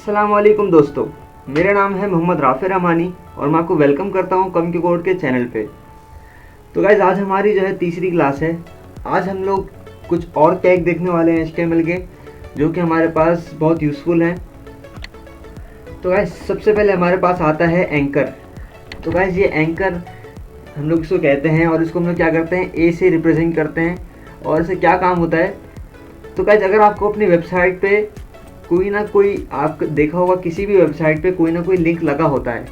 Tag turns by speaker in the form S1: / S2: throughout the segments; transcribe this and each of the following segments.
S1: अस्सलाम वालेकुम दोस्तों, मेरा नाम है मोहम्मद राफे रहमानी और मैं आपको वेलकम करता हूं कम की कोड के चैनल पे। तो गाइज आज हमारी जो है तीसरी क्लास है। आज हम लोग कुछ और टैग देखने वाले हैं HTML के, जो कि हमारे पास बहुत यूज़फुल हैं। तो गाइज सबसे पहले हमारे पास आता है एंकर। तो गाइज ये एंकर हम लोग इसको कहते हैं और इसको हम लोग क्या करते हैं, ए से रिप्रेजेंट करते हैं। और इससे क्या काम होता है, तो गाइज अगर आपको अपनी वेबसाइट पे कोई ना कोई, आप देखा होगा किसी भी वेबसाइट पे कोई ना कोई लिंक लगा होता है,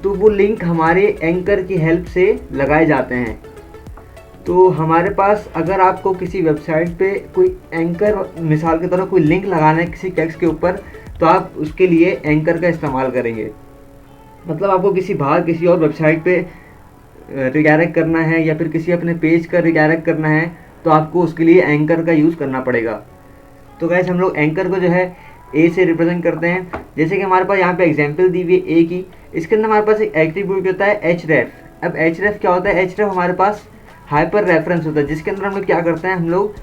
S1: तो वो लिंक हमारे एंकर की हेल्प से लगाए जाते हैं। तो हमारे पास अगर आपको किसी वेबसाइट पे कोई एंकर, मिसाल की तरह कोई लिंक लगाना है किसी टेक्स्ट के ऊपर, तो आप उसके लिए एंकर का इस्तेमाल करेंगे। मतलब आपको किसी और वेबसाइट पे रिडायरेक्ट करना है या फिर किसी अपने पेज का रिडायरेक्ट करना है, तो आपको उसके लिए एंकर का यूज़ करना पड़ेगा। तो गाइस हम लोग एंकर को जो है ए से रिप्रेजेंट करते हैं। जैसे कि हमारे पास यहाँ पे एग्जांपल दी हुई है ए की, इसके अंदर हमारे पास एक एट्रीब्यूट होता है href। अब href क्या होता है, href हमारे पास हाइपर रेफरेंस होता है, जिसके अंदर हम लोग क्या करते हैं, हम लोग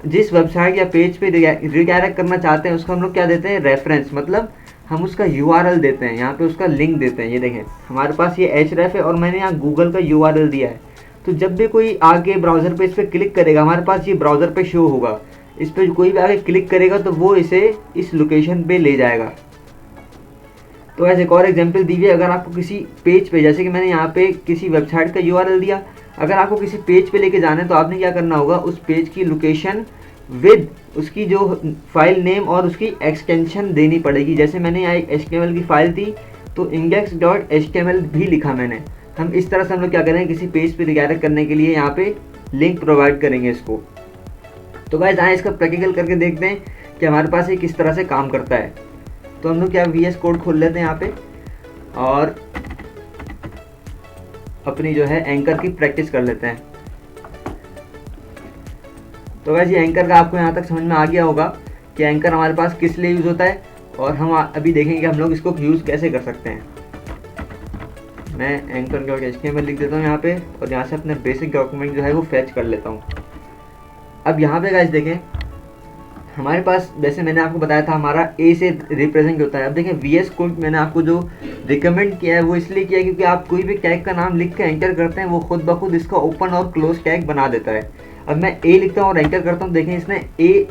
S1: जिस वेबसाइट या पेज पे रिडायरेक्ट करना चाहते हैं उसका हम लोग क्या देते हैं, रेफरेंस। मतलब हम उसका URL देते हैं, यहाँ पे उसका लिंक देते हैं। ये देखें हमारे पास ये href है और मैंने यहाँ गूगल का URL दिया है। तो जब भी कोई आगे ब्राउज़र पे इस पर क्लिक करेगा, हमारे पास ये ब्राउज़र पे शो होगा, इस पर कोई भी आगे क्लिक करेगा तो वो इसे इस लोकेशन पे ले जाएगा। तो ऐसे एक और एग्जांपल दीजिए, अगर आपको किसी पेज पे, जैसे कि मैंने यहाँ पे किसी वेबसाइट का URL दिया, अगर आपको किसी पेज पे लेके जाना है तो आपने क्या करना होगा, उस पेज की लोकेशन विद उसकी जो फाइल नेम और उसकी एक्सटेंशन देनी पड़ेगी। जैसे मैंने यहाँ एक HTML की फाइल थी तो index.html भी लिखा मैंने। हम इस तरह से हम लोग क्या करेंगे, किसी पेज पे रिडायरेक्ट करने के लिए यहाँ पे लिंक प्रोवाइड करेंगे इसको। तो गाइस आए इसका प्रैक्टिकल करके देखते हैं कि हमारे पास ये किस तरह से काम करता है। तो हम लोग क्या VS कोड खोल लेते हैं यहाँ पे और अपनी जो है एंकर की प्रैक्टिस कर लेते हैं। तो गाइस ये एंकर का आपको यहाँ तक समझ में आ गया होगा कि एंकर हमारे पास किस लिए यूज़ होता है, और हम अभी देखेंगे कि हम लोग इसको यूज़ कैसे कर सकते हैं। मैं एंकर.html लिख देता हूँ यहाँ पे और यहाँ से अपने बेसिक डॉक्यूमेंट जो है वो फेच कर लेता हूँ। अब यहाँ पे गाइस देखें हमारे पास, जैसे मैंने आपको बताया था, हमारा ए से रिप्रेजेंट होता है। अब देखें VS कोड मैंने आपको जो रिकमेंड किया है वो इसलिए किया है क्योंकि आप कोई भी टैग का नाम लिख के एंटर करते हैं, वो खुद ब खुद इसका ओपन और क्लोज टैग बना देता है। अब मैं ए लिखता हूँ और एंटर करता हूँ, देखें इसने ए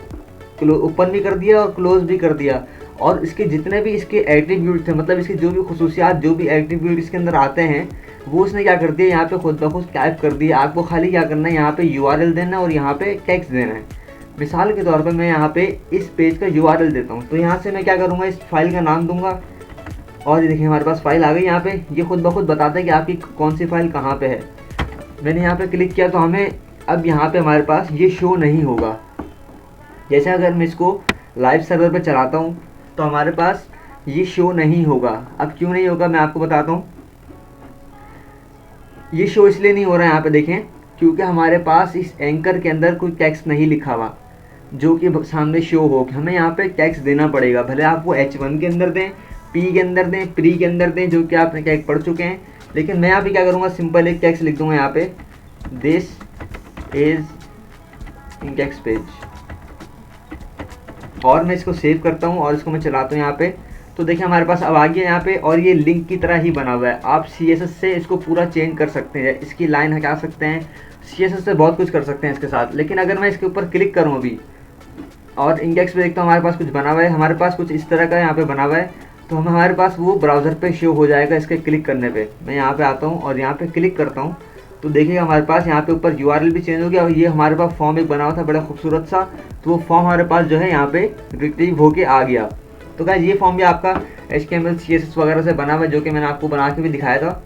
S1: ओपन भी कर दिया और क्लोज भी कर दिया। और इसके जितने भी इसके एट्रीब्यूट थे, मतलब इसके जो भी खुसूसियात, जो भी एट्रीब्यूट इसके अंदर आते हैं, वो उसने क्या कर दिया, यहाँ पे खुद ब खुद टाइप कर दिया। आपको खाली क्या करना है, यहाँ पे URL देना है और यहाँ पे टेक्स्ट देना है। मिसाल के तौर पे मैं यहाँ पे इस पेज का URL देता हूँ, तो यहाँ से मैं क्या करूँगा, इस फाइल का नाम दूंगा और ये देखिए हमारे पास फाइल आ गई। यहाँ पे ये खुद ब खुद बताता है कि आपकी कौन सी फाइल कहाँ पे है। मैंने यहाँ पे क्लिक किया तो हमें अब यहाँ पे हमारे पास ये शो नहीं होगा। जैसे अगर मैं इसको लाइव सर्वर पर चलाता हूँ तो हमारे पास ये शो नहीं होगा। अब क्यों नहीं होगा मैं आपको बताता हूँ। ये शो इसलिए नहीं हो रहा है, यहाँ पे देखें, क्योंकि हमारे पास इस एंकर के अंदर कोई टेक्स्ट नहीं लिखा हुआ जो कि सामने शो हो। हमें यहाँ पे टेक्स्ट देना पड़ेगा, भले आप वो H1 के अंदर दें, P के अंदर दें, प्री के अंदर दें, जो कि आपने टैग पढ़ चुके हैं। लेकिन मैं यहाँ पे क्या करूँगा, सिंपल एक टेक्स्ट लिख दूँगा यहाँ पे, दिस इज इंडेक्स पेज, और मैं इसको सेव करता हूँ और इसको मैं चलाता हूँ यहाँ पे। तो देखिए हमारे पास अब आ गया यहाँ पे, और ये लिंक की तरह ही बना हुआ है। आप CSS से इसको पूरा चेंज कर सकते हैं, इसकी लाइन हटा सकते हैं, CSS से बहुत कुछ कर सकते हैं इसके साथ। लेकिन अगर मैं इसके ऊपर क्लिक करूँ अभी और इंडेक्स पे देखता हूँ, हमारे पास कुछ बना हुआ है, हमारे पास कुछ इस तरह का यहाँ पे बना हुआ है, तो हमारे पास वो ब्राउज़र पे शो हो जाएगा इसके क्लिक करने पे। मैं यहाँ पे आता हूँ और यहाँ पे क्लिक करता हूँ तो देखिएगा हमारे पास यहाँ पे ऊपर URL भी चेंज हो गया, और ये हमारे पास फॉर्म एक बना हुआ था बड़ा खूबसूरत सा, तो वो फॉर्म हमारे पास जो है यहाँ पे रिट्रीव होके आ गया। तो गाइस ये फॉर्म भी आपका HTML CSS वगैरह से बना हुआ है, जो कि मैंने आपको बना के भी दिखाया था।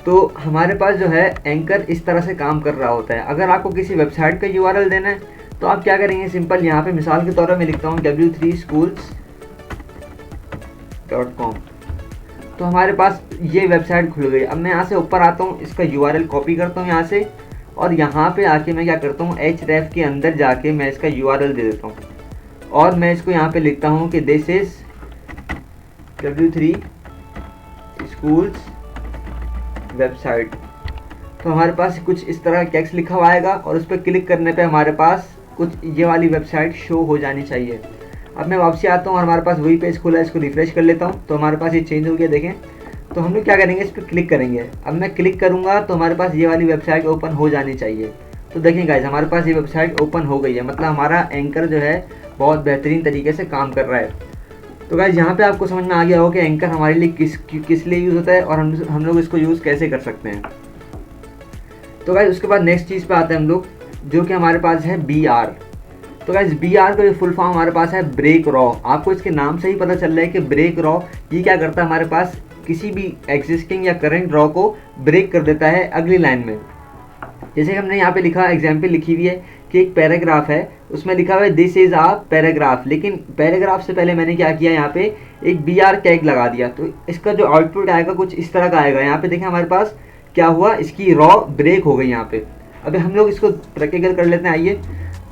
S1: तो हमारे पास जो है एंकर इस तरह से काम कर रहा होता है। अगर आपको किसी वेबसाइट का URL देना है तो आप क्या करेंगे, सिंपल यहाँ पे मिसाल के तौर पर मैं लिखता हूँ w3schools.com, तो हमारे पास ये वेबसाइट खुल गई। अब मैं यहाँ से ऊपर आता हूँ, इसका URL कॉपी करता हूँ यहाँ से, और यहाँ पे आके मैं क्या करता हूँ, href के अंदर जाके मैं इसका URL दे देता हूँ और मैं इसको यहाँ पे लिखता हूँ कि this is W3 schools website. तो हमारे पास कुछ इस तरह टेक्स्ट लिखा हुआ आएगा और उस पर क्लिक करने पे हमारे पास कुछ ये वाली वेबसाइट शो हो जानी चाहिए। अब मैं वापसी आता हूँ और हमारे पास वही पेज खुला है, इसको रिफ्रेश कर लेता हूँ तो हमारे पास ये चेंज हो गया। देखें, तो हम लोग क्या करेंगे, इस पर क्लिक करेंगे। अब मैं क्लिक करूँगा तो हमारे पास ये वाली वेबसाइट ओपन हो जानी चाहिए। तो देखें गाइस, हमारे पास ये वेबसाइट ओपन हो गई है, मतलब हमारा एंकर जो है बहुत बेहतरीन तरीके से काम कर रहा है। तो गाइस यहाँ पे आपको समझ में आ गया होगा कि एंकर हमारे लिए किस लिए यूज़ होता है और हम लोग इसको यूज़ कैसे कर सकते हैं। तो गाइस उसके बाद नेक्स्ट चीज़ पे आते हैं हम लोग, जो कि हमारे पास है BR। तो गाइस BR का जो फुल फॉर्म हमारे पास है ब्रेक रॉ। आपको इसके नाम से ही पता चल रहा है कि ब्रेक रॉ ये क्या करता है, हमारे पास किसी भी एग्जिस्टिंग या करंट रॉ को ब्रेक कर देता है अगली लाइन में। जैसे हमने यहाँ पे लिखा, एग्जाम्पल लिखी हुई है कि एक पैराग्राफ है, उसमें लिखा हुआ है दिस इज़ आ पैराग्राफ, लेकिन पैराग्राफ से पहले मैंने क्या किया, यहाँ पे एक BR टैग लगा दिया। तो इसका जो आउटपुट आएगा कुछ इस तरह का आएगा। यहाँ पे देखें हमारे पास क्या हुआ, इसकी रॉ ब्रेक हो गई यहाँ पे। अभी हम लोग इसको प्रैक्टिकल कर लेते हैं, आइए।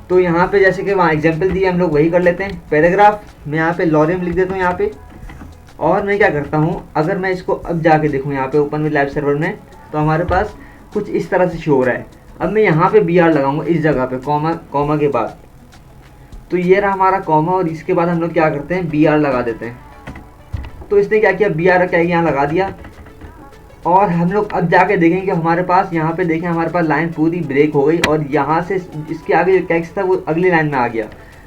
S1: तो यहाँ पे जैसे कि वहाँ एग्जाम्पल दिए, हम लोग वही कर लेते हैं। पैराग्राफ मैं यहाँ पे लॉरियम लिख देता हूँ यहाँ पे, और मैं क्या करता हूँ, अगर मैं इसको अब जाके देखूँ यहाँ पे ओपन विद लाइव सर्वर में, तो हमारे पास कुछ इस तरह से शो हो रहा है। अब मैं यहाँ पे BR लगाऊंगा इस जगह पे, कॉमा के बाद। तो ये रहा हमारा कॉमा, और इसके बाद हम लोग क्या करते हैं, BR लगा देते हैं। तो इसने क्या किया, BR क्या यहाँ लगा दिया। और हम लोग अब जाके देखेंगे कि हमारे पास यहाँ पे देखें, हमारे पास लाइन पूरी ब्रेक हो गई और यहाँ से इसके आगे जो टेक्स्ट था वो अगली लाइन में आ गया।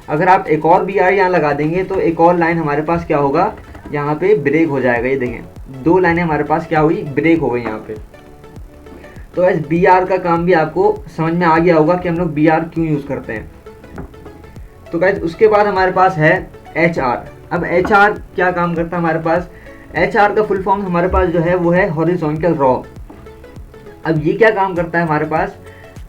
S1: अगर आप एक और BR यहाँ लगा देंगे तो एक और लाइन हमारे पास क्या होगा, यहाँ पे ब्रेक हो जाएगा। ये देखें, 2 लाइनें हमारे पास क्या हुई, ब्रेक हो गई यहाँ पे। तो इस BR का काम भी आपको समझ में आ गया होगा कि हम लोग BR क्यों यूज़ करते हैं। तो गाइस उसके बाद हमारे पास है HR। अब HR क्या काम करता है हमारे पास, HR का फुल फॉर्म हमारे पास जो है वो है हॉरिजॉन्टल रॉ। अब ये क्या काम करता है हमारे पास,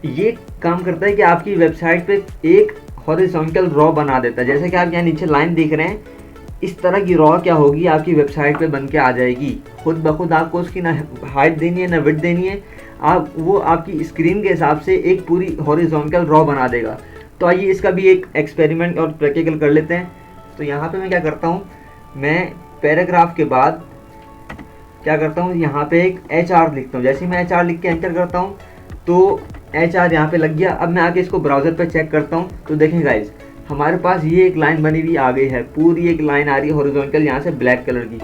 S1: ये काम करता है कि आपकी वेबसाइट पे एक हॉरिजॉन्टल रॉ बना देता है। जैसे कि आप यहाँ नीचे लाइन देख रहे हैं, इस तरह की रॉ क्या होगी, आपकी वेबसाइट पे बन के आ जाएगी। खुद ब खुद आपको उसकी ना हाइट देनी है ना विड्थ देनी है, वो आपकी स्क्रीन के हिसाब से एक पूरी हॉरिजॉन्टल रॉ बना देगा। तो आइए इसका भी एक एक्सपेरिमेंट और प्रैक्टिकल कर लेते हैं। तो यहाँ पे मैं क्या करता हूँ, मैं पैराग्राफ के बाद क्या करता हूँ, यहाँ पे एक HR लिखता हूँ। जैसे ही मैं HR लिख के एंटर करता हूँ तो HR यहाँ पे लग गया। अब मैं आके इसको ब्राउज़र पे चेक करता हूँ तो देखें गाइज, हमारे पास ये एक लाइन बनी हुई आ गई है, पूरी एक लाइन आ रही है हॉरिजॉन्टल यहाँ से ब्लैक कलर की।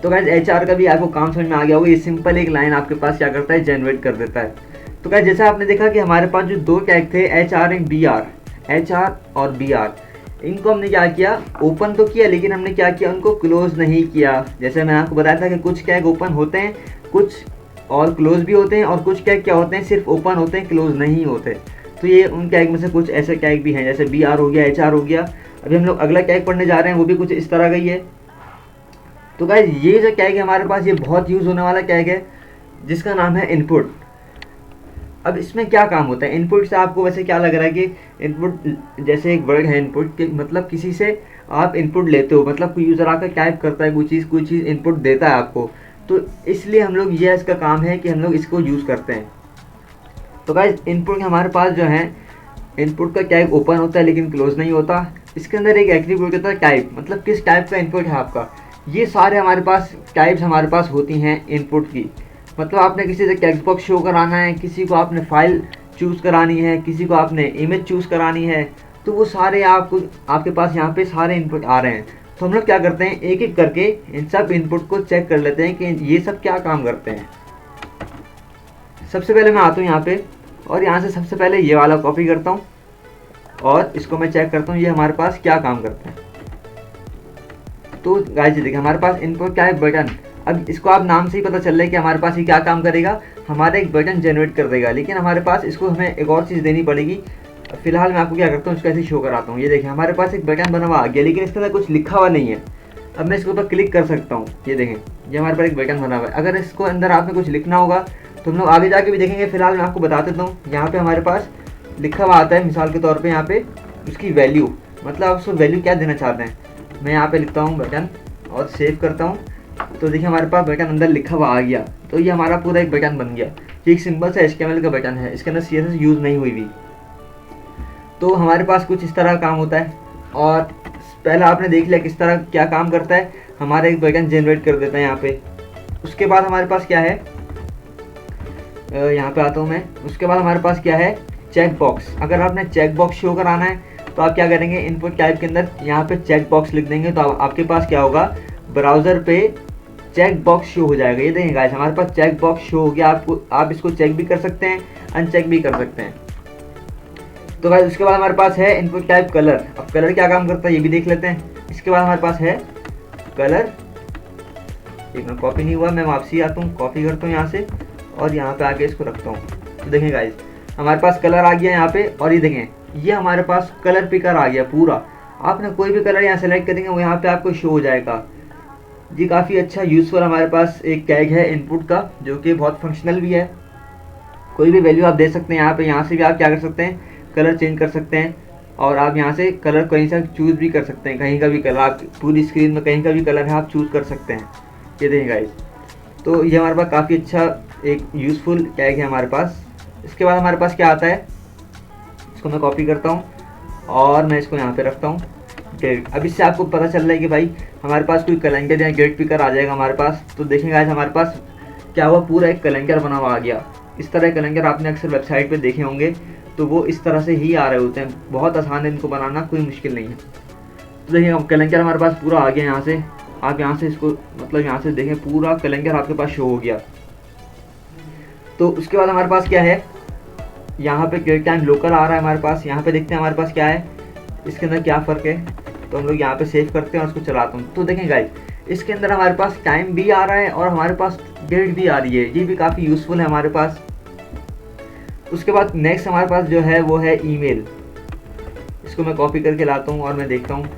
S1: तो गाइज HR का भी आपको काम समझ में आ गया होगा, ये सिंपल एक लाइन आपके पास क्या करता है, जनरेट कर देता है। तो गाइज जैसा आपने देखा कि हमारे पास जो 2 टैग थे HR एंड BR, HR और BR, इनको हमने क्या किया, ओपन तो किया, लेकिन हमने क्या किया, उनको क्लोज नहीं किया। जैसे मैंने आपको बताया था कि कुछ टैग ओपन होते हैं, कुछ और क्लोज भी होते हैं, और कुछ टैग क्या होते हैं, सिर्फ ओपन होते हैं, क्लोज नहीं होते। तो ये उन टैग में से कुछ ऐसे टैग भी हैं, जैसे BR हो गया, HR हो गया। अभी हम लोग अगला टैग पढ़ने जा रहे हैं, वो भी कुछ इस तरह का ही है। तो गाइज ये जो टैग है हमारे पास, ये बहुत यूज़ होने वाला टैग है, जिसका नाम है इनपुट। अब इसमें क्या काम होता है, इनपुट से आपको वैसे क्या लग रहा है कि इनपुट जैसे एक वर्ड है इनपुट, मतलब किसी से आप इनपुट लेते हो, मतलब कोई यूज़र आकर टाइप करता है कोई चीज़ इनपुट देता है आपको। तो इसलिए हम लोग, ये इसका काम है कि हम लोग इसको यूज़ करते हैं। तो गाइस इनपुट हमारे पास जो है, इनपुट का टैग ओपन होता है लेकिन क्लोज नहीं होता। इसके अंदर एक एट्रीब्यूट होता है टाइप, मतलब किस टाइप का इनपुट है आपका। ये सारे हमारे पास टाइप्स हमारे पास होती हैं इनपुट की। मतलब आपने किसी से टेक्स्ट बॉक्स शो कराना है, किसी को आपने फाइल चूज़ करानी है, किसी को आपने इमेज चूज़ करानी है, तो वो सारे आपके पास यहाँ पे सारे इनपुट आ रहे हैं। तो हम लोग क्या करते हैं, एक एक करके इन सब इनपुट को चेक कर लेते हैं कि ये सब क्या काम करते हैं। सबसे पहले मैं आता हूँ यहाँ पे, और यहाँ से सबसे पहले ये वाला कॉपी करता हूँ और इसको मैं चेक करता हूँ ये हमारे पास क्या काम करता है। तो गाइस देखिए हमारे पास इनपुट क्या है, बटन। अब इसको आप नाम से ही पता चल रहा है कि हमारे पास ये क्या काम करेगा, हमारा एक बटन जनरेट कर देगा। लेकिन हमारे पास इसको हमें एक और चीज़ देनी पड़ेगी। फिलहाल मैं आपको क्या करता हूँ, इसको ऐसे शो कराता हूँ। ये देखिए हमारे पास एक बटन बना हुआ आ गया, लेकिन इसके अंदर कुछ लिखा हुआ नहीं है। अब मैं इसके ऊपर क्लिक कर सकता हूँ, ये देखें ये हमारे पास एक बटन बना हुआ है। अगर इसको अंदर आपने कुछ लिखना होगा तो हम लोग आगे जाके भी देखेंगे। फिलहाल मैं आपको बता देता हूँ, यहाँ पे हमारे पास लिखा हुआ आता है, मिसाल के तौर पे यहाँ पे उसकी वैल्यू, मतलब आप उसको वैल्यू क्या देना चाहते हैं। मैं यहाँ पे लिखता हूँ बटन और सेव करता हूँ, तो देखिए हमारे पास बटन अंदर लिखा हुआ आ गया। तो ये हमारा पूरा एक बटन बन गया। ये एक सिंपल सा HTML का बटन है, इसके अंदर CSS यूज़ नहीं हुई भी। तो हमारे पास कुछ इस तरह काम होता है। और पहला आपने देख लिया किस तरह क्या काम करता है, हमारा एक बटन जनरेट कर देता है यहाँ पे। उसके बाद हमारे पास क्या है, यहाँ पे आता हूँ मैं। उसके बाद हमारे पास क्या है, चेक बॉक्स, अगर आपने चेक बॉक्स शो कराना है तो आप क्या करेंगे, इनपुट टाइप के अंदर यहाँ पे चेक बॉक्स लिख देंगे, तो आपके पास क्या होगा, ब्राउज़र पे चेक बॉक्स शो हो जाएगा। ये देखेंगे गाइस, हमारे पास चेक बॉक्स शो हो गया। आप इसको चेक भी कर सकते हैं, अनचेक भी कर सकते हैं। तो गाइस उसके बाद हमारे पास है इनपुट टाइप कलर। अब कलर क्या काम करता है ये भी देख लेते हैं। इसके बाद हमारे पास है कलर, एक मिनट कॉपी नहीं हुआ, मैं वापसी आता हूँ, कॉपी करता हूँ यहाँ से और यहाँ पे आके इसको रखता हूँ। तो देखें गाइस हमारे पास कलर आ गया यहाँ पे, और ये देखें ये हमारे पास कलर पिकर आ गया पूरा। आपने कोई भी कलर यहाँ सेलेक्ट करेंगे वो यहाँ पे आपको शो हो जाएगा। ये काफ़ी अच्छा यूज़फुल हमारे पास एक टैग है इनपुट का, जो कि बहुत फंक्शनल भी है। कोई भी वैल्यू आप दे सकते हैं यहाँ पे, यहाँ से भी आप क्या कर सकते हैं, कलर चेंज कर सकते हैं, और आप यहाँ से कलर कहीं से चूज़ भी कर सकते हैं, कहीं का भी कलर, आप पूरी स्क्रीन में कहीं का भी कलर है आप चूज़ कर सकते हैं। ये देखें गाइस, तो ये हमारे पास काफ़ी अच्छा एक यूज़फुल टैग है हमारे पास। इसके बाद हमारे पास क्या आता है, इसको मैं कॉपी करता हूँ और मैं इसको यहाँ पे रखता हूँ ग्रेड। अब इससे आपको पता चल रहा है कि भाई हमारे पास कोई कैलेंडर या ग्रेड पिकर आ जाएगा हमारे पास। तो देखेंगे आज हमारे पास क्या हुआ, पूरा एक कैलेंडर बना हुआ आ गया। इस तरह कैलेंडर आपने अक्सर वेबसाइट पे देखे होंगे, तो वो इस तरह से ही आ रहे होते हैं। बहुत आसान है इनको बनाना, कोई मुश्किल नहीं है। तो देखिए कैलेंडर हमारे पास पूरा आ गया। यहाँ से आप यहाँ से इसको मतलब यहाँ से देखें पूरा कैलेंडर आपके पास शो हो गया। तो उसके बाद हमारे पास क्या है, यहाँ पे क्रिएट टाइम लोकल आ रहा है हमारे पास। यहाँ पे देखते हैं हमारे पास क्या है, इसके अंदर क्या फ़र्क है। तो हम लोग यहाँ पे सेव करते हैं और उसको चलाता हूँ। तो देखें गाइस इसके अंदर हमारे पास टाइम भी आ रहा है और हमारे पास डेट भी आ रही है। ये भी काफ़ी यूज़फुल है हमारे पास। उसके बाद नेक्स्ट हमारे पास जो है वो है ईमेल। इसको मैं कॉपी करके लाता हूँ और मैं देखता हूँ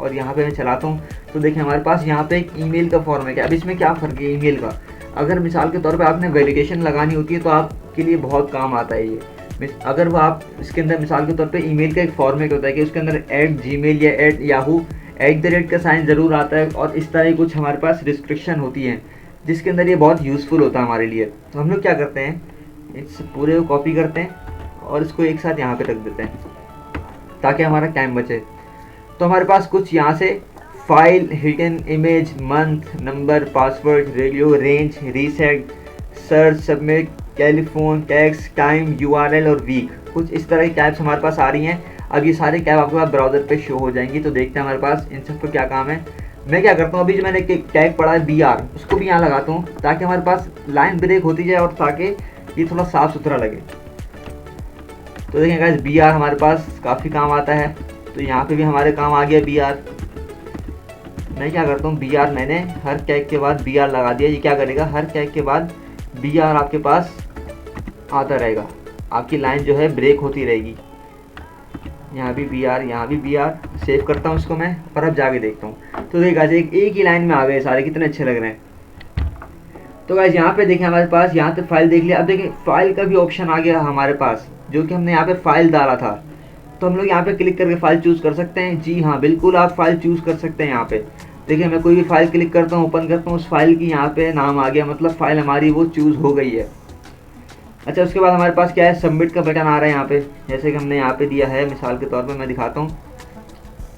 S1: और यहाँ पे मैं चलाता हूँ। तो देखें हमारे पास यहाँ पे एक ईमेल का फॉर्म है। अब इसमें क्या फ़र्क है ईमेल का, अगर मिसाल के तौर पे आपने वेरिफिकेशन लगानी होती है तो आपके लिए बहुत काम आता है ये। अगर वो आप इसके अंदर मिसाल के तौर पे ईमेल का एक फॉर्मेट होता है कि उसके अंदर @gmail या @yahoo @ का साइन ज़रूर आता है, और इस तरह की कुछ हमारे पास रिस्ट्रिक्शन होती हैं जिसके अंदर ये बहुत यूज़फुल होता है हमारे लिए। तो हम लोग क्या करते हैं, इस पूरे को कॉपी करते हैं और इसको एक साथ यहाँ पे रख देते हैं ताकि हमारा टाइम बचे। तो हमारे पास कुछ यहाँ से file, hidden image, month, number, password, radio, range, reset, search, submit, telephone, text, time, URL और वीक, कुछ इस तरह की टैब्स हमारे पास आ रही हैं। अब ये सारे टैब आपके पास ब्राउज़र पे शो हो जाएंगी। तो देखते हैं हमारे पास इन सब को क्या काम है। मैं क्या करता हूँ, अभी जो मैंने एक टैग पढ़ा है BR, उसको भी यहाँ लगाता हूँ ताकि हमारे पास लाइन ब्रेक होती जाए और ताकि ये थोड़ा साफ़ सुथरा लगे। तो देखें गाइस BR हमारे पास काफ़ी काम आता है। तो यहाँ पे भी हमारे काम आ गया BR। मैं क्या करता हूँ, BR मैंने हर टैग के बाद BR लगा दिया। ये क्या करेगा, हर टैग के बाद BR आपके पास आता रहेगा, आपकी लाइन जो है ब्रेक होती रहेगी। यहाँ भी BR, यहाँ भी BR। सेव करता हूँ इसको मैं और अब जाके देखता हूँ। तो देखा एक ही लाइन में आ गए सारे, कितने अच्छे लग रहे हैं। तो गाइस यहाँ पे देखें हमारे पास यहाँ पे फाइल देख लिया। अब देखें फाइल का भी ऑप्शन आ गया हमारे पास, जो कि हमने यहाँ पे फाइल डाला था। तो हम लोग यहाँ पे क्लिक करके फाइल चूज़ कर सकते हैं। जी हाँ बिल्कुल, आप फाइल चूज़ कर सकते हैं। यहाँ पे देखिए मैं कोई भी फाइल क्लिक करता हूँ, ओपन करता हूँ, उस फाइल की यहाँ पे नाम आ गया, मतलब फाइल हमारी वो चूज़ हो गई है। अच्छा उसके बाद हमारे पास क्या है, सबमिट का बटन आ रहा है यहाँ पे, जैसे कि हमने यहाँ पे दिया है। मिसाल के तौर पे मैं दिखाता हूँ,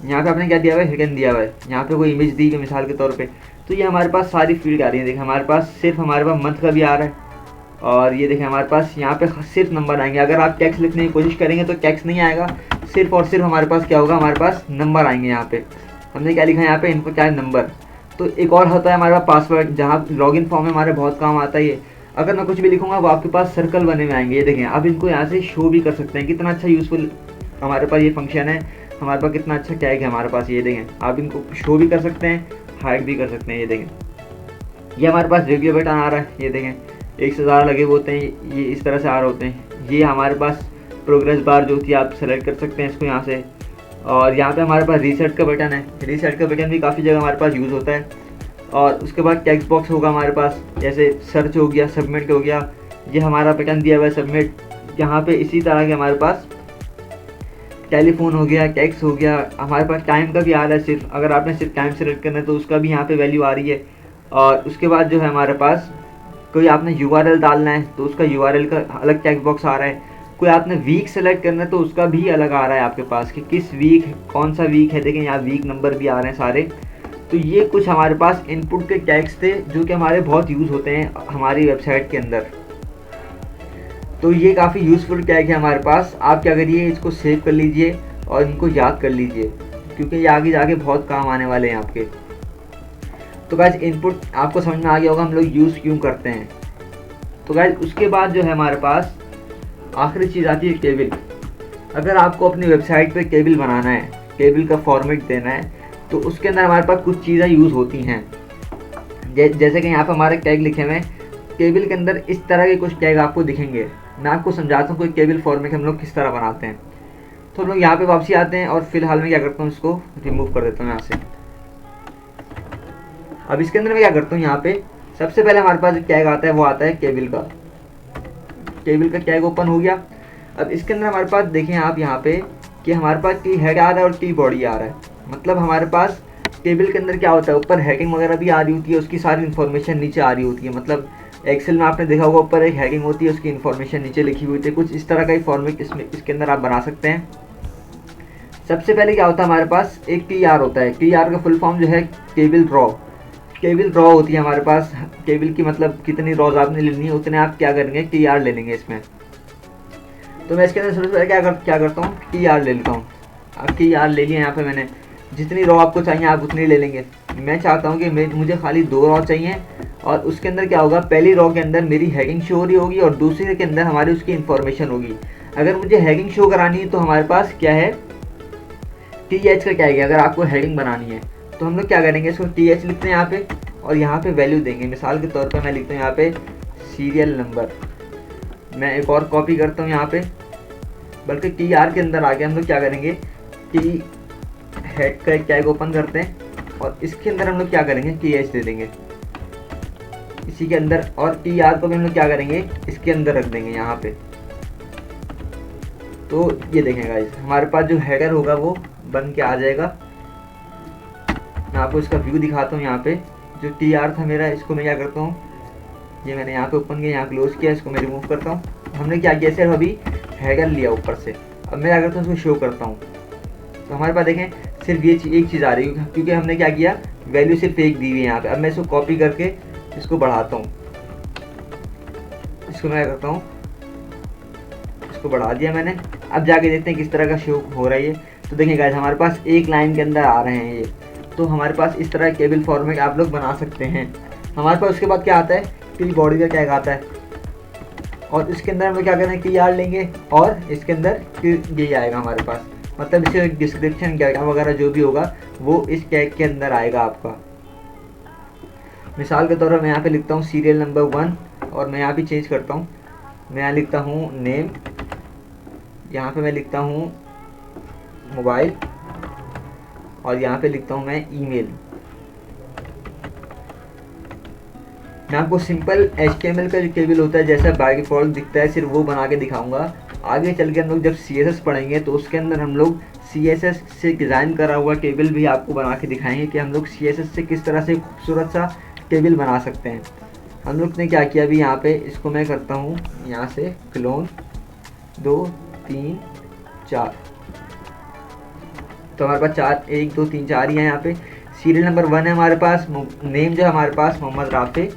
S1: यहाँ पे आपने क्या दिया हुआ है, हिडन दिया हुआ है। यहाँ पे कोई इमेज दी है मिसाल के तौर पे, तो ये हमारे पास सारी फील्ड आ रही है। देखिए हमारे पास सिर्फ हमारे पास मंथ का भी आ रहा है, और ये देखें हमारे पास यहाँ पे सिर्फ नंबर आएंगे। अगर आप टेक्स्ट लिखने की कोशिश करेंगे तो टेक्स्ट नहीं आएगा, सिर्फ और सिर्फ हमारे पास क्या होगा, हमारे पास नंबर आएंगे। यहाँ पे हमने क्या लिखा है, यहाँ पे इनको क्या है, नंबर। तो एक और होता है हमारे पास पासवर्ड, जहाँ लॉगिन फॉर्म में हमारे बहुत काम आता है ये। अगर मैं कुछ भी लिखूंगा वो आपके पास सर्कल बने में आएंगे। ये देखें आप इनको यहाँ से शो भी कर सकते हैं। कितना अच्छा यूज़फुल हमारे पास ये फंक्शन है, हमारे पास कितना अच्छा टैग है हमारे पास। ये देखें आप इनको शो भी कर सकते हैं, हाइड भी कर सकते हैं। ये देखें ये हमारे पास रिव्यू बटन आ रहा है। ये देखें 1 से ज़्यादा लगे हुए होते हैं, ये इस तरह से आ रहे होते हैं। ये हमारे पास प्रोग्रेस बार जो होती है आप सेलेक्ट कर सकते हैं इसको यहाँ से। और यहाँ पे हमारे पास रीसेट का बटन है। रीसेट का बटन भी काफ़ी जगह हमारे पास यूज़ होता है। और उसके बाद टेक्स्ट बॉक्स होगा हमारे पास, जैसे सर्च हो गया, सबमिट हो गया, ये हमारा बटन दिया हुआ है सबमिट। यहाँ पे इसी तरह के हमारे पास टेलीफोन हो गया, टेक्स्ट हो गया। हमारे पास टाइम का भी आ रहा है, सिर्फ अगर आपने सिर्फ टाइम सेलेक्ट करना है तो उसका भी यहाँ पे वैल्यू आ रही है। और उसके बाद जो है हमारे पास कोई आपने URL डालना है तो उसका URL का अलग टेक्स्ट बॉक्स आ रहा है। कोई आपने वीक सेलेक्ट करना है तो उसका भी अलग आ रहा है आपके पास कि किस वीक, कौन सा वीक है। देखें यहाँ वीक नंबर भी आ रहे हैं सारे। तो ये कुछ हमारे पास इनपुट के टैग्स थे जो कि हमारे बहुत यूज़ होते हैं हमारी वेबसाइट के अंदर। तो ये काफ़ी यूज़फुल टैग है हमारे पास। आप क्या करिए, इसको सेव कर लीजिए और इनको याद कर लीजिए, क्योंकि ये आगे जाके बहुत काम आने वाले हैं आपके। तो गाइस इनपुट आपको समझ में आ गया होगा हम लोग यूज़ क्यों करते हैं। तो गाइस उसके बाद जो है हमारे पास आखिरी चीज़ आती है केबल। अगर आपको अपनी वेबसाइट पे केबल बनाना है, केबल का फॉर्मेट देना है, तो उसके अंदर हमारे पास कुछ चीज़ें यूज़ होती हैं। जैसे कि यहाँ पर हमारे टैग लिखे हुए हैं, केबल के अंदर इस तरह के कुछ टैग आपको दिखेंगे। मैं आपको समझाता हूँ कोई केबल फॉर्मेट हम लोग किस तरह बनाते हैं। तो हम लोग यहाँ पे वापसी आते हैं और फिलहाल मैं क्या करता हूँ, इसको रिमूव कर देता हूँ यहाँ से। अब इसके अंदर मैं क्या करता हूँ, यहाँ पे सबसे पहले हमारे पास जो टैग आता है वो आता है केबल का। केबल का टैग ओपन हो गया। अब इसके अंदर हमारे पास देखें आप यहाँ पे कि हमारे पास टी हेड आ रहा है और टी बॉडी आ रहा है। मतलब हमारे पास केबल के अंदर क्या होता है, ऊपर हैडिंग वगैरह भी आ रही होती है, उसकी सारी इन्फॉर्मेशन नीचे आ रही होती है। मतलब एक्सेल में आपने देखा होगा ऊपर एक हैडिंग होती है, उसकी इन्फॉर्मेशन नीचे लिखी हुई होती है। कुछ इस तरह का ही फॉर्मेट इसके अंदर आप बना सकते हैं। सबसे पहले क्या होता है, हमारे पास एक टी आर होता है। टी आर का फुल फॉर्म जो है केबल रॉ। केबल रॉ होती है हमारे पास। केबल की मतलब कितनी रॉज आपने लेनी है उतने आप क्या करेंगे, टी आर ले लेंगे इसमें। तो मैं इसके अंदर सबसे पहले क्या करता हूँ, टी आर ले लेता हूँ। अब टी आर ले लिया यहाँ पे मैंने। जितनी रॉ आपको चाहिए आप उतनी ले लेंगे। मैं चाहता हूँ कि मुझे खाली 2 रॉ चाहिए, और उसके अंदर क्या होगा, पहली रॉ के अंदर मेरी हैडिंग शो हो रही होगी और दूसरे के अंदर हमारी उसकी इन्फॉर्मेशन होगी। अगर मुझे हैडिंग शो करानी है तो हमारे पास क्या है, टी एच का क्या है। अगर आपको हेडिंग बनानी है तो हम लोग क्या करेंगे, इसको टी एच लिखते हैं यहाँ पे और यहाँ पे वैल्यू देंगे। मिसाल के तौर पर मैं लिखता हूँ यहाँ पे सीरियल नंबर। मैं एक और कॉपी करता हूँ यहाँ पे, बल्कि टी आर के अंदर आ गया। हम लोग क्या करेंगे, टी हेड का एक टैग ओपन करते हैं और इसके अंदर हम लोग क्या करेंगे, टी एच दे देंगे इसी के अंदर, और टी आर को भी हम लोग क्या करेंगे, इसके अंदर रख देंगे यहाँ पे। तो ये देखें गाइस, हमारे पास जो हेडर होगा वो बन के आ जाएगा। मैं आपको इसका व्यू दिखाता हूँ। यहाँ पे जो टी आर था मेरा, इसको मैं क्या करता हूँ, ये मैंने यहाँ पे ओपन किया, यहाँ क्लोज किया, इसको मैं रिमूव करता हूँ। हमने क्या किया, सिर्फ अभी हेडर लिया ऊपर से। अब मैं क्या करता हूँ, इसको शो करता हूँ। तो हमारे पास देखें सिर्फ ये एक चीज़ आ रही है, क्योंकि हमने क्या किया, वैल्यू सिर्फ एक दी हुई है यहाँ पे। अब मैं इसको कॉपी करके इसको बढ़ाता हूँ। इसको मैं क्या करता हूँ, इसको बढ़ा दिया मैंने। अब जाके देखते हैं किस तरह का शो हो रहा है ये। तो देखिए गाइस, हमारे पास एक लाइन के अंदर आ रहे हैं ये। तो हमारे पास इस तरह केबल फॉर्मेट आप लोग बना सकते हैं। हमारे पास उसके बाद क्या आता है, टी बॉडी का टैग आता है, और इसके अंदर हम लोग क्या करेंगे, टी आर लेंगे और इसके अंदर ये आएगा हमारे पास। मतलब इसके डिस्क्रिप्शन क्या वगैरह जो भी होगा वो इस टैग के अंदर आएगा आपका। मिसाल के तौर पर मैं यहाँ पे लिखता हूँ सीरियल नंबर 1, और मैं यहाँ पे चेंज करता हूँ। मैं यहाँ लिखता हूँ नेम, यहाँ पे मैं लिखता हूँ मोबाइल, और यहाँ पे लिखता हूँ मैं ईमेल। मैं आपको सिंपल HTML का जो केबल होता है जैसा बाय डिफॉल्ट दिखता है, सिर्फ वो बना के दिखाऊंगा। आगे चल के हम लोग जब CSS पढ़ेंगे तो उसके अंदर हम लोग CSS से डिज़ाइन करा हुआ केबल भी आपको बना के दिखाएंगे कि हम लोग CSS से किस तरह से खूबसूरत सा केबल बना सकते हैं। हम लोग ने क्या किया अभी, यहाँ पे इसको मैं करता हूँ यहाँ से क्लोन 2 3 4। तो हमारे पास 4 1 2 3 4 ही है। यहाँ पे सीरियल नंबर 1 है हमारे पास, नेम जो है हमारे पास मोहम्मद राफे,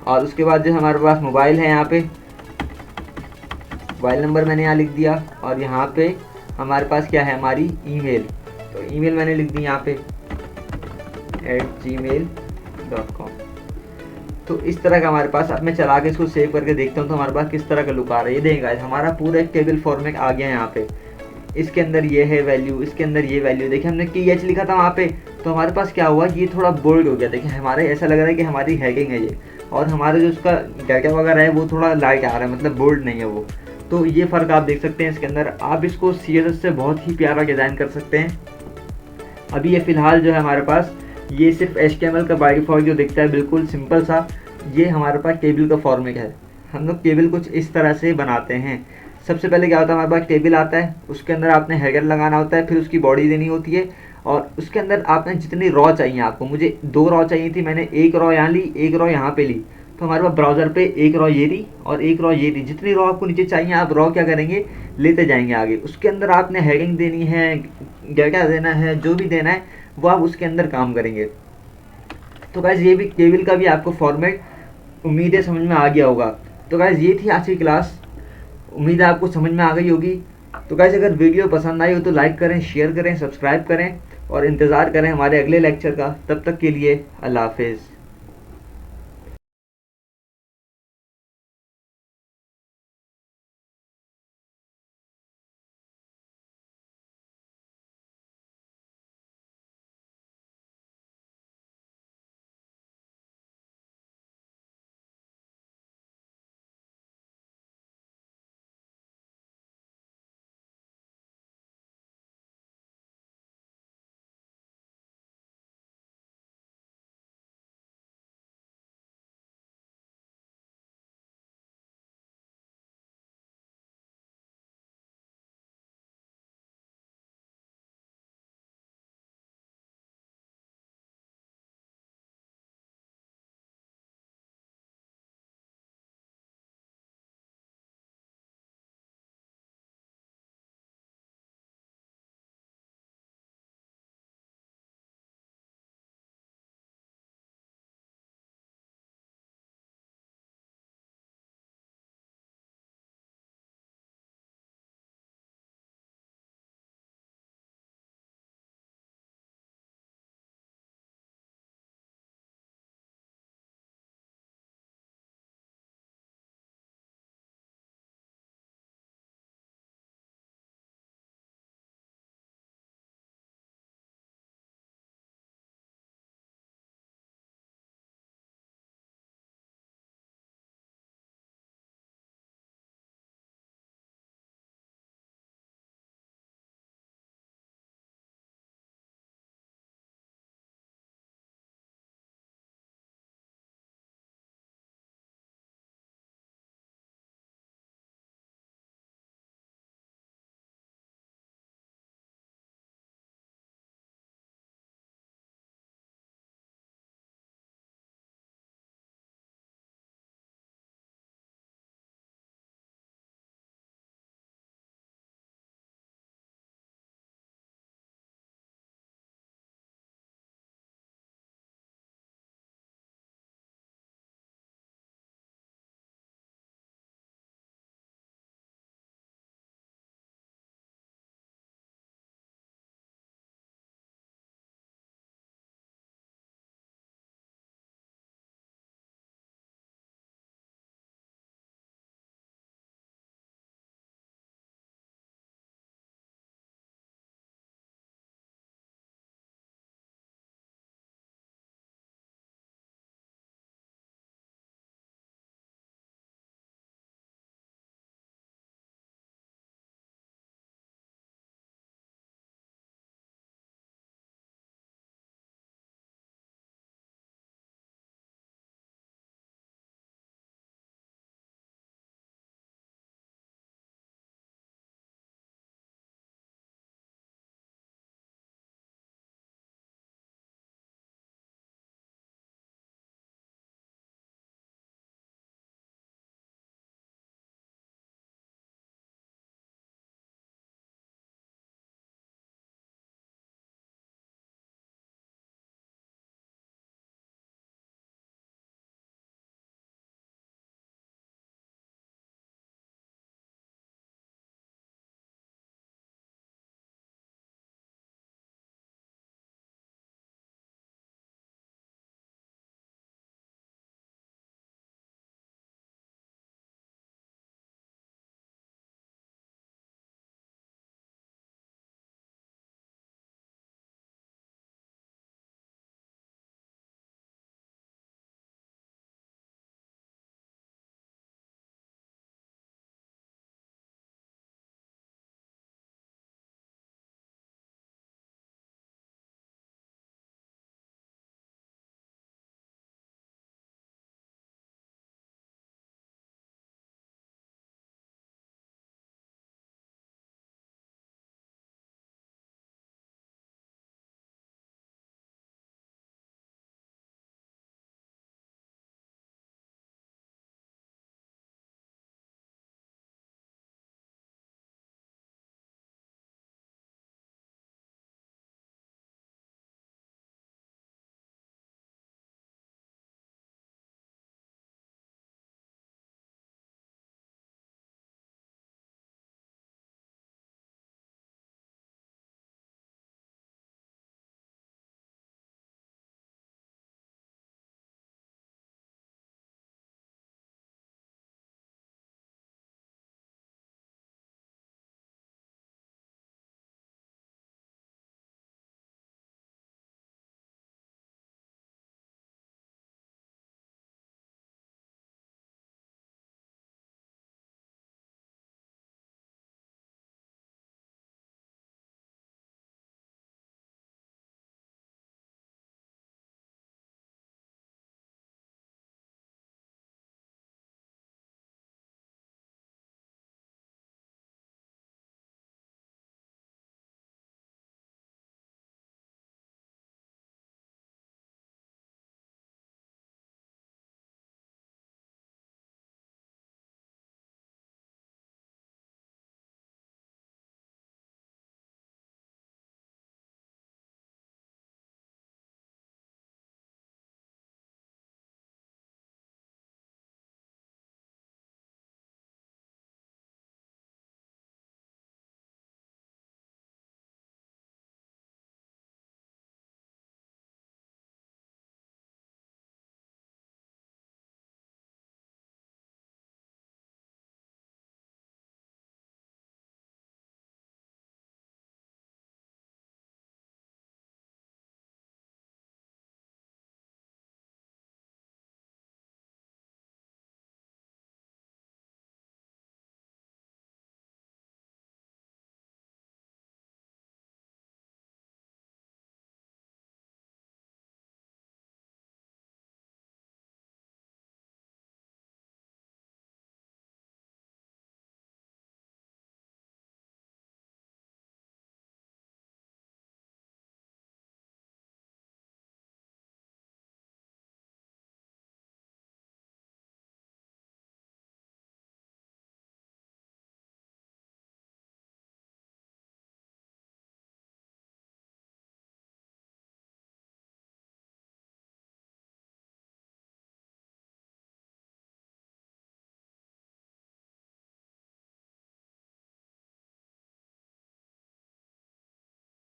S1: और उसके बाद जो हमारे पास मोबाइल है, यहाँ पे मोबाइल नंबर मैंने यहाँ लिख दिया, और यहाँ पे हमारे पास क्या है, हमारी ईमेल। तो ईमेल मैंने लिख दी यहाँ पे @gmail.com। तो इस तरह का हमारे पास, अब मैं चला के इसको सेव करके देखता हूँ तो हमारे पास किस तरह का लुक आ रहा है। ये देखेंगे हमारा पूरा एक टेबल फॉर्मेट आ गया है यहाँ पे। इसके अंदर ये है वैल्यू, इसके अंदर ये वैल्यू। देखिए हमने TH लिखा था वहाँ पे, तो हमारे पास क्या हुआ, ये थोड़ा बोल्ड हो गया। देखिए हमारे ऐसा लग रहा है कि हमारी हैडिंग है ये, और हमारा जो उसका डाटा वगैरह है वो थोड़ा लाइट आ रहा है, मतलब बोल्ड नहीं है वो। तो ये फ़र्क आप देख सकते हैं इसके अंदर। आप इसको CSS से बहुत ही प्यारा डिज़ाइन कर सकते हैं। अभी ये फ़िलहाल जो है हमारे पास ये सिर्फ HTML का बाय डिफ़ॉल्ट जो दिखता है बिल्कुल सिंपल सा, ये हमारे पास टेबल का फॉर्मेट है। हम लोग टेबल कुछ इस तरह से बनाते हैं। सबसे पहले क्या होता है, हमारे पास टेबल आता है, उसके अंदर आपने हेडर लगाना होता है, फिर उसकी बॉडी देनी होती है, और उसके अंदर आपने जितनी रॉ चाहिए आपको, मुझे 2 रॉ चाहिए थी, मैंने 1 रॉ यहाँ ली, 1 रॉ यहाँ पे ली। तो हमारे पास ब्राउज़र पे 1 रॉ ये ली और 1 रॉ ये ली। जितनी रॉ आपको नीचे चाहिए आप रॉ क्या करेंगे, लेते जाएंगे आगे। उसके अंदर आपने हेडिंग देनी है, डाटा देना है, जो भी देना है वो आप उसके अंदर काम करेंगे। तो गाइस ये भी टेबल का भी आपको फॉर्मेट उम्मीद है समझ में आ गया होगा। तो गाइज़ ये थी आज की क्लास, उम्मीद है आपको समझ में आ गई होगी। तो गाइज़ अगर वीडियो पसंद आई हो तो लाइक करें, शेयर करें, सब्सक्राइब करें और इंतज़ार करें हमारे अगले लेक्चर का। तब तक के लिए अल्लाह हाफिज़।